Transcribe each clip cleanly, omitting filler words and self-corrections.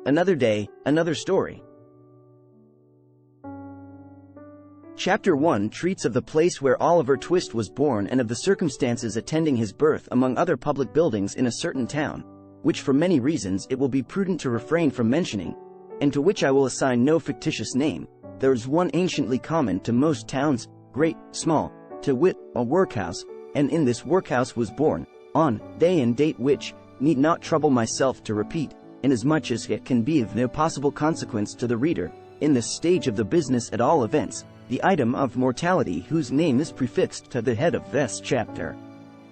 Another day, another story. Chapter 1 treats of the place where Oliver Twist was born and of the circumstances attending his birth among other public buildings in a certain town, which for many reasons it will be prudent to refrain from mentioning, and to which I will assign no fictitious name. There is one anciently common to most towns, great, small, to wit, a workhouse, and in this workhouse was born, on day and date which, need not trouble myself to repeat, inasmuch as it can be of no possible consequence to the reader, in this stage of the business at all events, the item of mortality whose name is prefixed to the head of this chapter.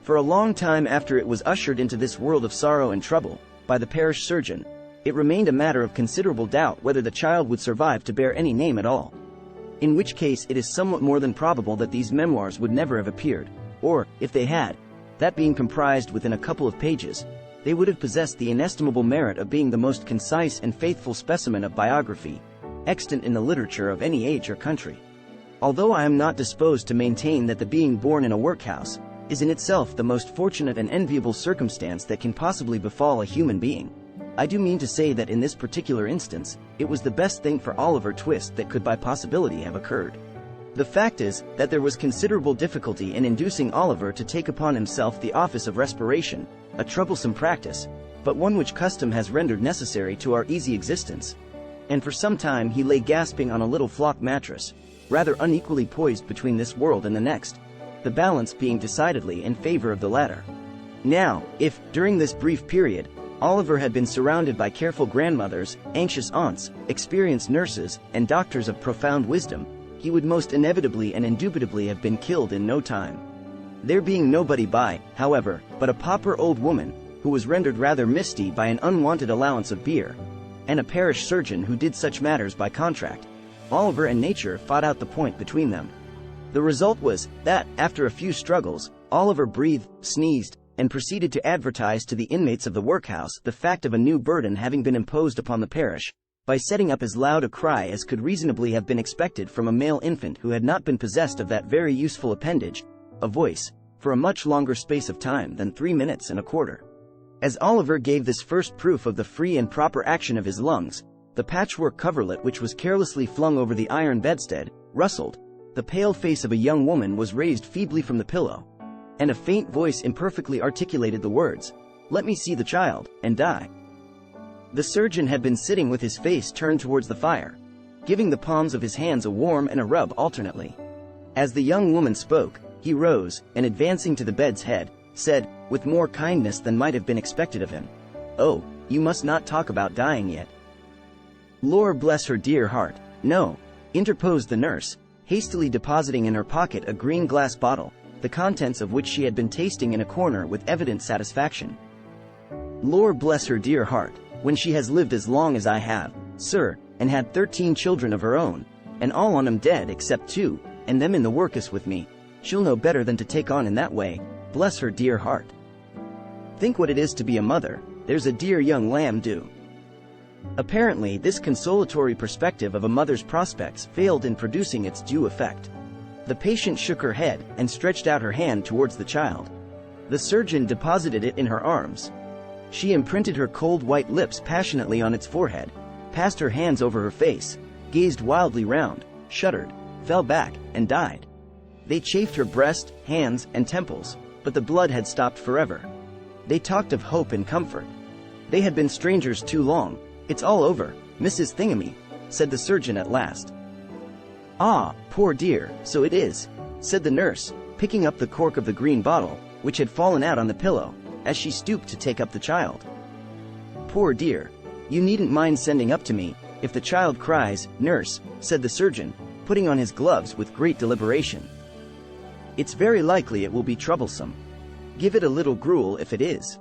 For a long time after it was ushered into this world of sorrow and trouble, by the parish surgeon, it remained a matter of considerable doubt whether the child would survive to bear any name at all. In which case it is somewhat more than probable that these memoirs would never have appeared, or, if they had, that being comprised within a couple of pages, they would have possessed the inestimable merit of being the most concise and faithful specimen of biography, extant in the literature of any age or country. Although I am not disposed to maintain that the being born in a workhouse is in itself the most fortunate and enviable circumstance that can possibly befall a human being, I do mean to say that in this particular instance, it was the best thing for Oliver Twist that could by possibility have occurred. The fact is, that there was considerable difficulty in inducing Oliver to take upon himself the office of respiration, a troublesome practice, but one which custom has rendered necessary to our easy existence. And for some time he lay gasping on a little flock mattress, rather unequally poised between this world and the next, the balance being decidedly in favor of the latter. Now, if, during this brief period, Oliver had been surrounded by careful grandmothers, anxious aunts, experienced nurses, and doctors of profound wisdom, he would most inevitably and indubitably have been killed in no time. There being nobody by, however, but a pauper old woman, who was rendered rather misty by an unwanted allowance of beer, and a parish surgeon who did such matters by contract, Oliver and nature fought out the point between them. The result was, that, after a few struggles, Oliver breathed, sneezed, and proceeded to advertise to the inmates of the workhouse the fact of a new burden having been imposed upon the parish, by setting up as loud a cry as could reasonably have been expected from a male infant who had not been possessed of that very useful appendage, a voice, for a much longer space of time than 3 minutes and a quarter. As Oliver gave this first proof of the free and proper action of his lungs, the patchwork coverlet which was carelessly flung over the iron bedstead, rustled, the pale face of a young woman was raised feebly from the pillow, and a faint voice imperfectly articulated the words, "Let me see the child, and die." The surgeon had been sitting with his face turned towards the fire, giving the palms of his hands a warm and a rub alternately. As the young woman spoke, he rose, and advancing to the bed's head, said, with more kindness than might have been expected of him, "Oh, you must not talk about dying yet." "Lor bless her dear heart, no," interposed the nurse, hastily depositing in her pocket a green glass bottle, the contents of which she had been tasting in a corner with evident satisfaction. "Lor bless her dear heart, when she has lived as long as I have, sir, and had 13 children of her own, and all on 'em dead except 2, and them in the workus with me, she'll know better than to take on in that way, bless her dear heart. Think what it is to be a mother, there's a dear young lamb do." Apparently this consolatory perspective of a mother's prospects failed in producing its due effect. The patient shook her head, and stretched out her hand towards the child. The surgeon deposited it in her arms. She imprinted her cold white lips passionately on its forehead, passed her hands over her face, gazed wildly round, shuddered, fell back, and died. They chafed her breast, hands, and temples, but the blood had stopped forever. They talked of hope and comfort. They had been strangers too long. "It's all over, Mrs. Thingamy," said the surgeon at last. "Ah, poor dear, so it is," said the nurse, picking up the cork of the green bottle, which had fallen out on the pillow, as she stooped to take up the child. "Poor dear, you needn't mind sending up to me, if the child cries, nurse," said the surgeon, putting on his gloves with great deliberation. "It's very likely it will be troublesome. Give it a little gruel if it is."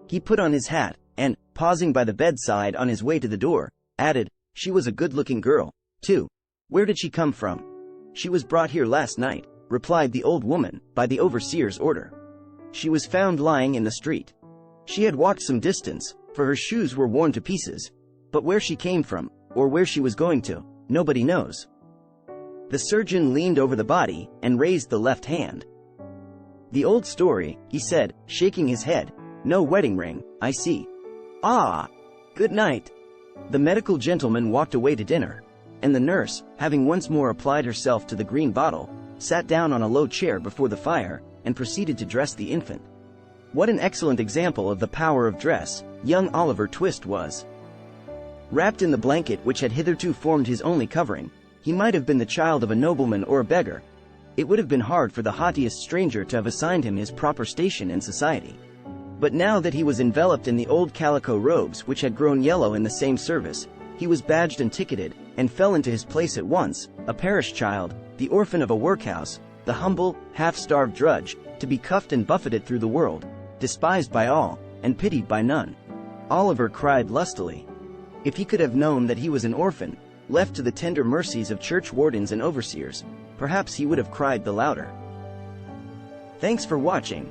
He put on his hat, and, pausing by the bedside on his way to the door, added, "She was a good-looking girl, too. Where did she come from?" "She was brought here last night," replied the old woman, "by the overseer's order. She was found lying in the street. She had walked some distance, for her shoes were worn to pieces, but where she came from, or where she was going to, nobody knows." The surgeon leaned over the body, and raised the left hand. "The old story," he said, shaking his head. "No wedding ring, I see. Ah! Good night." The medical gentleman walked away to dinner, and the nurse, having once more applied herself to the green bottle, sat down on a low chair before the fire and proceeded to dress the infant. What an excellent example of the power of dress young Oliver Twist was. Wrapped in the blanket which had hitherto formed his only covering, he might have been the child of a nobleman or a beggar. It would have been hard for the haughtiest stranger to have assigned him his proper station in society. But now that he was enveloped in the old calico robes which had grown yellow in the same service, he was badged and ticketed, and fell into his place at once, a parish child, the orphan of a workhouse, the humble, half-starved drudge, to be cuffed and buffeted through the world, despised by all, and pitied by none. Oliver cried lustily. If he could have known that he was an orphan, left to the tender mercies of church wardens and overseers, perhaps he would have cried the louder. Thanks for watching.